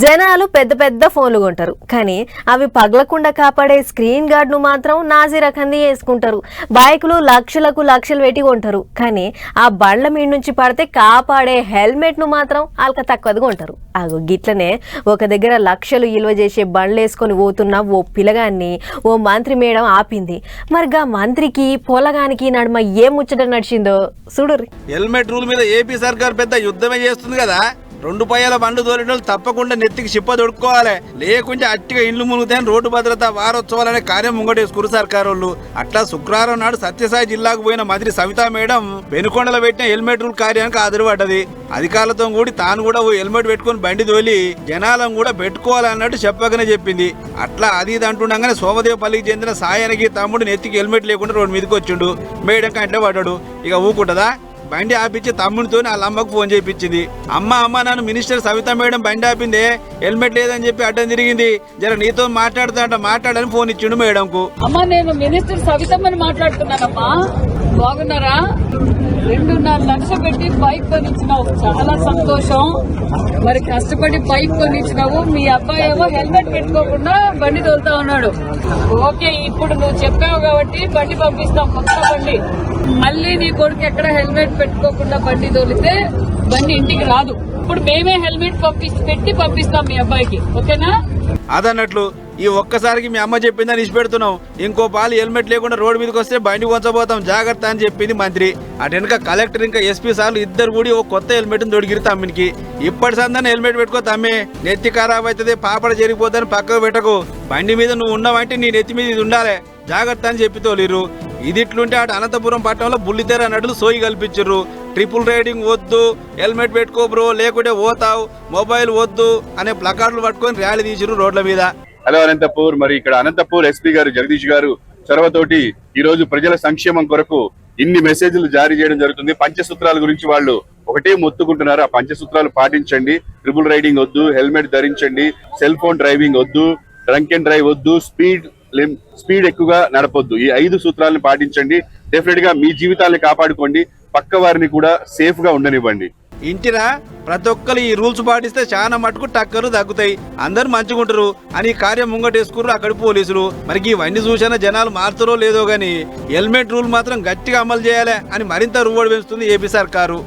జనాలు పెద్ద పెద్ద ఫోన్లు కొంటారు, కానీ అవి పగలకుండా కాపాడే స్క్రీన్ గార్డ్ను మాత్రం నాజీ రకంది వేసుకుంటారు. బైకులు లక్షలు పెట్టి కొంటారు, కానీ ఆ బండ్ల మీద నుంచి పడితే కాపాడే హెల్మెట్ను మాత్రం అల్క తక్కువది కొంటారు. అగో గిట్లనే ఒక దగ్గర లక్షలు విలువ చేసే బండ్లు వేసుకొని పోతున్న ఓ పిల్లగాన్ని ఓ మంత్రి మేడం ఆపింది. మరిగా మంత్రికి పొలగానికి నడుమ ఏం ముచ్చట నడిచిందో చూడుర్రి. హెల్మెట్ రూల్ మీద ఏపీ సర్కార్ పెద్ద యుద్ధమే చేస్తుంది కదా. 2 పయ్యాల బండ్లు తోలిన తప్పకుండా నెత్తికి చిప్ప దొడుకోవాలి, లేకుంటే అట్టిగా ఇండ్లు మునుగుతాయని రోడ్డు భద్రత వారోత్సవాలనే కార్యం ముంగటేసుకురు సర్కారు వాళ్ళు. అట్లా శుక్రవారం నాడు సత్యసాయి జిల్లాకు పోయిన మంత్రి సవితా మేడం పెనుకొండలో పెట్టిన హెల్మెట్ రూల్ కార్యానికి హాజరుపడ్డది. అధికారులతో కూడి తాను కూడా ఓ హెల్మెట్ పెట్టుకుని బండి తోలి జనాలను కూడా పెట్టుకోవాలన్నట్టు చెప్పకనే చెప్పింది. అట్లా అది ఇది అంటుండగానే సోమదేవపల్లికి చెందిన సాయానికి తమ్ముడు నెత్తికి హెల్మెట్ లేకుండా రోడ్డు మీదకి వచ్చిండు. మేడం కంటే పడ్డాడు. ఇక ఊకుంటదా? బండి ఆపించి తమ్ముడితో వాళ్ళ అమ్మకు ఫోన్ చేయించింది. అమ్మ నన్ను మినిస్టర్ సవితా మేడం బండి ఆపిందే, హెల్మెట్ లేదని చెప్పి అడ్డం తిరిగింది, జర నీతో మాట్లాడని ఫోన్ ఇచ్చిండు మేడంకు. అమ్మా నేను మినిస్టర్ సవితమ్మని మాట్లాడుతున్నానమ్మా, బాగున్నారా? 2.5 లక్షలు పెట్టి బైక్ కొనిచ్చినావు, చాలా సంతోషం. మరి కష్టపడి బైక్ కొనిచ్చినావు, మీ అబ్బాయి ఏమో హెల్మెట్ పెట్టుకోకుండా బండి తోలుతా ఉన్నాడు. ఓకే, ఇప్పుడు నువ్వు చెప్పావు కాబట్టి బండి పంపిస్తాం, కొత్త బండి. మళ్ళీ నీ కొడుకు ఎక్కడ హెల్మెట్ పెట్టుకోకుండా బండి తోలితే బండి ఇంటికి రాదు. ఇప్పుడు మేమే హెల్మెట్ పెట్టి పంపిస్తాం మీ అబ్బాయికి, ఓకేనా? అదన్నట్లు ఈ ఒక్కసారికి మీ అమ్మ చెప్పిందని ఇచ్చిపెడుతున్నావు, ఇంకో పాలు హెల్మెట్ లేకుండా రోడ్డు మీదకి వస్తే బండి కొంచబోతాం జాగ్రత్త అని చెప్పింది మంత్రి. అటు వెనుక కలెక్టర్ ఇంకా ఎస్పీ సార్లు ఇద్దరు కూడి ఓ కొత్త హెల్మెట్ తొడిగిరి తమ్మినికి. ఇప్పటి సందని హెల్మెట్ పెట్టుకో తమ్మి, నెత్తి ఖరాబ్ అవుతుంది, పాపడ జరిగిపోతుందని పక్కకు పెట్టకు. బండి మీద నువ్వు ఉన్నావంటే నీ నెత్తి మీద ఇది ఉండాలి, జాగ్రత్త అని చెప్పి తోలిరు. ఇది ఇట్లుంటే అటు అనంతపురం పట్టణంలో బుల్లితెర అన్నట్లు సోయి కల్పించరు. ట్రిపుల్ రైడింగ్ వద్దు, హెల్మెట్ పెట్టుకో బ్రో లేకుంటే పోతావు, మొబైల్ వద్దు అనే ప్లకార్డులు పట్టుకొని ర్యాలీ తీసిరు రోడ్ల మీద. హలో అనంతపూర్. మరి ఇక్కడ అనంతపూర్ ఎస్పీ గారు జగదీష్ గారు చొరవతోటి ఈ రోజు ప్రజల సంక్షేమం కొరకు ఇన్ని మెసేజ్లు జారీ చేయడం జరుగుతుంది. పంచసూత్రాల గురించి వాళ్ళు ఒకటే మొత్తుకుంటున్నారు. ఆ పంచసూత్రాలు పాటించండి. ట్రిపుల్ రైడింగ్ వద్దు, హెల్మెట్ ధరించండి, సెల్ ఫోన్ డ్రైవింగ్ వద్దు, డ్రంక్ అండ్ డ్రైవ్ వద్దు, స్పీడ్ ఎక్కువగా నడపొద్దు. ఈ 5 సూత్రాలను పాటించండి. డెఫినెట్ గా మీ జీవితాలను కాపాడుకోండి, పక్క వారిని కూడా సేఫ్ గా ఉండనివ్వండి. ఇంటిరా ప్రతి ఒక్కరు ఈ రూల్స్ పాటిస్తే చాలా మటుకు టక్కర్లు తగ్గుతాయి, అందరు మంచిగుంటారు అని కార్యం ముంగటేసుకున్నారు అక్కడి పోలీసులు. మరి ఇవన్నీ చూసినా జనాలు మారుతారో లేదో గానీ హెల్మెట్ రూల్ మాత్రం గట్టిగా అమలు చేయాలి అని మరింత రువ్వడి పెంచుతుంది ఏపీ సర్కారు.